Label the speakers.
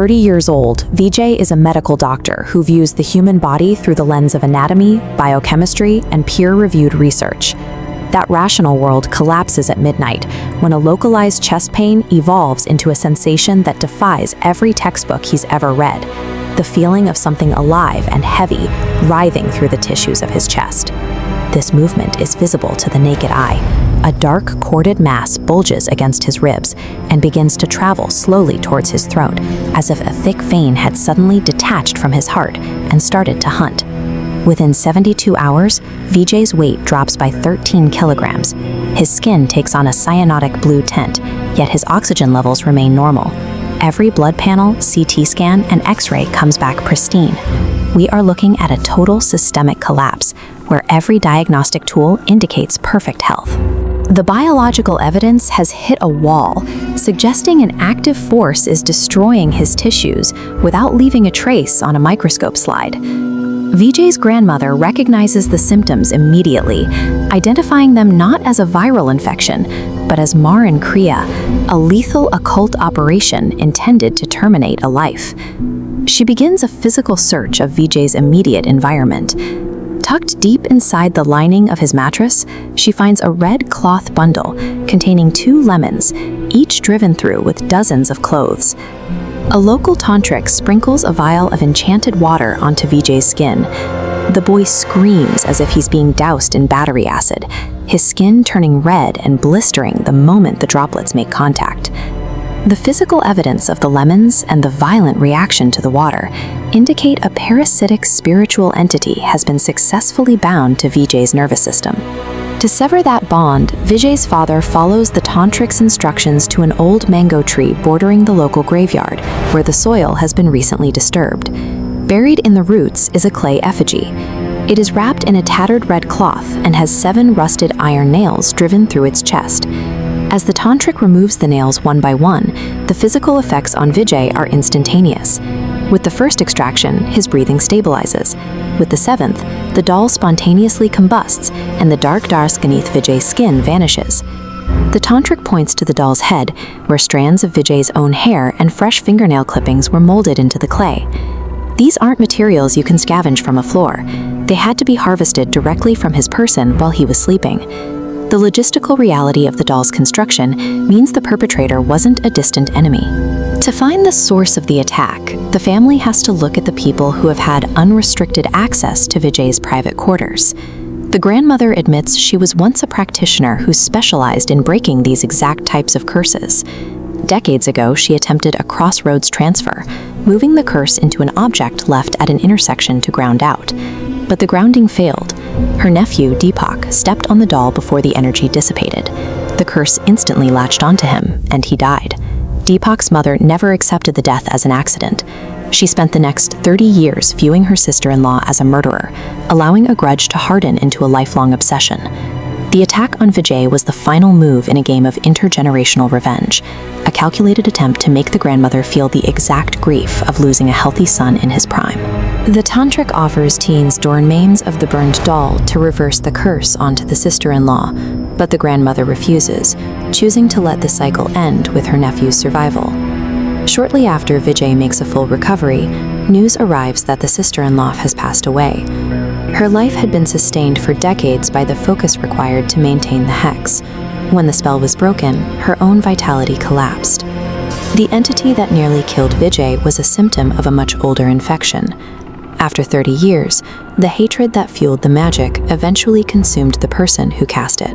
Speaker 1: 30 years old, Vijay is a medical doctor who views the human body through the lens of anatomy, biochemistry, and peer-reviewed research. That rational world collapses at midnight when a localized chest pain evolves into a sensation that defies every textbook he's ever read, the feeling of something alive and heavy writhing through the tissues of his chest. This movement is visible to the naked eye. A dark, corded mass bulges against his ribs and begins to travel slowly towards his throat, as if a thick vein had suddenly detached from his heart and started to hunt. Within 72 hours, Vijay's weight drops by 13 kilograms. His skin takes on a cyanotic blue tint, yet his oxygen levels remain normal. Every blood panel, CT scan, and X-ray comes back pristine. We are looking at a total systemic collapse, where every diagnostic tool indicates perfect health. The biological evidence has hit a wall, suggesting an active force is destroying his tissues without leaving a trace on a microscope slide. Vijay's grandmother recognizes the symptoms immediately, identifying them not as a viral infection, but as Maran Kriya, a lethal occult operation intended to terminate a life. She begins a physical search of Vijay's immediate environment. Tucked deep inside the lining of his mattress, she finds a red cloth bundle containing 2 lemons, each driven through with dozens of clothes. A local tantric sprinkles a vial of enchanted water onto Vijay's skin. The boy screams as if he's being doused in battery acid, his skin turning red and blistering the moment the droplets make contact. The physical evidence of the lemons and the violent reaction to the water indicate a parasitic spiritual entity has been successfully bound to Vijay's nervous system. To sever that bond, Vijay's father follows the tantric's instructions to an old mango tree bordering the local graveyard, where the soil has been recently disturbed. Buried in the roots is a clay effigy. It is wrapped in a tattered red cloth and has 7 rusted iron nails driven through its chest. As the tantric removes the nails one by one, the physical effects on Vijay are instantaneous. With the first extraction, his breathing stabilizes. With the 7th, the doll spontaneously combusts and the dark dust beneath Vijay's skin vanishes. The tantric points to the doll's head, where strands of Vijay's own hair and fresh fingernail clippings were molded into the clay. These aren't materials you can scavenge from a floor. They had to be harvested directly from his person while he was sleeping. The logistical reality of the doll's construction means the perpetrator wasn't a distant enemy. To find the source of the attack, the family has to look at the people who have had unrestricted access to Vijay's private quarters. The grandmother admits she was once a practitioner who specialized in breaking these exact types of curses. Decades ago, she attempted a crossroads transfer, moving the curse into an object left at an intersection to ground out. But the grounding failed. Her nephew, Deepak, stepped on the doll before the energy dissipated. The curse instantly latched onto him, and he died. Deepak's mother never accepted the death as an accident. She spent the next 30 years viewing her sister-in-law as a murderer, allowing a grudge to harden into a lifelong obsession. The attack on Vijay was the final move in a game of intergenerational revenge, a calculated attempt to make the grandmother feel the exact grief of losing a healthy son in his prime. The tantric offers teens dornmanes of the burned doll to reverse the curse onto the sister-in-law, but the grandmother refuses, choosing to let the cycle end with her nephew's survival. Shortly after Vijay makes a full recovery, news arrives that the sister-in-law has passed away. Her life had been sustained for decades by the focus required to maintain the hex. When the spell was broken, her own vitality collapsed. The entity that nearly killed Vijay was a symptom of a much older infection. After 30 years, the hatred that fueled the magic eventually consumed the person who cast it.